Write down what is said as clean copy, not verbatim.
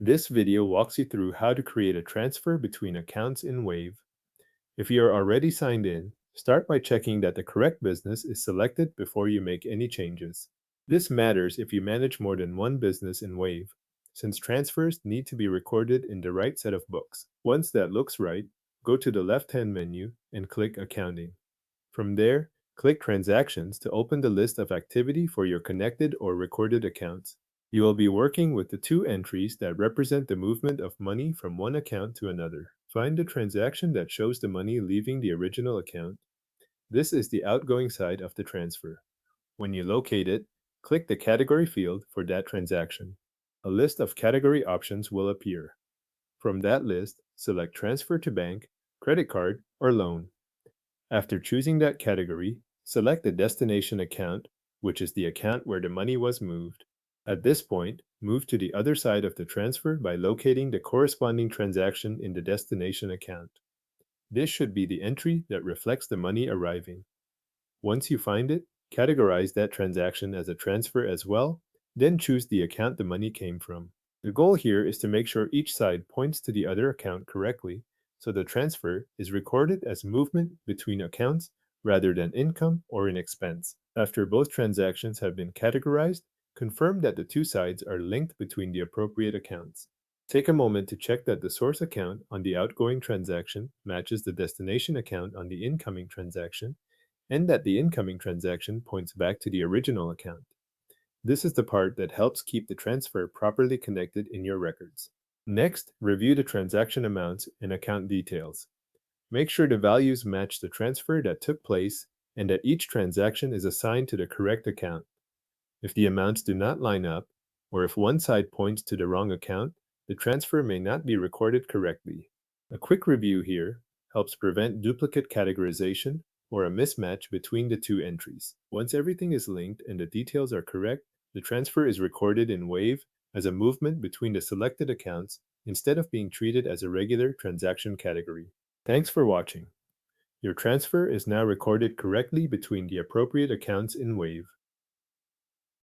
This video walks you through how to create a transfer between accounts in Wave. If you are already signed in, start by checking that the correct business is selected before you make any changes. This matters if you manage more than one business in Wave, since transfers need to be recorded in the right set of books. Once that looks right, go to the left-hand menu and click Accounting. From there, click Transactions to open the list of activity for your connected or recorded accounts. You will be working with the two entries that represent the movement of money from one account to another. Find the transaction that shows the money leaving the original account. This is the outgoing side of the transfer. When you locate it, click the category field for that transaction. A list of category options will appear. From that list, select Transfer to Bank, Credit Card, or Loan. After choosing that category, select the destination account, which is the account where the money was moved. At this point, move to the other side of the transfer by locating the corresponding transaction in the destination account. This should be the entry that reflects the money arriving. Once you find it, categorize that transaction as a transfer as well, then choose the account the money came from. The goal here is to make sure each side points to the other account correctly, so the transfer is recorded as movement between accounts rather than income or an expense. After both transactions have been categorized, confirm that the two sides are linked between the appropriate accounts. Take a moment to check that the source account on the outgoing transaction matches the destination account on the incoming transaction, and that the incoming transaction points back to the original account. This is the part that helps keep the transfer properly connected in your records. Next, review the transaction amounts and account details. Make sure the values match the transfer that took place and that each transaction is assigned to the correct account. If the amounts do not line up, or if one side points to the wrong account, the transfer may not be recorded correctly. A quick review here helps prevent duplicate categorization or a mismatch between the two entries. Once everything is linked and the details are correct, the transfer is recorded in Wave as a movement between the selected accounts instead of being treated as a regular transaction category. Thanks for watching. Your transfer is now recorded correctly between the appropriate accounts in Wave.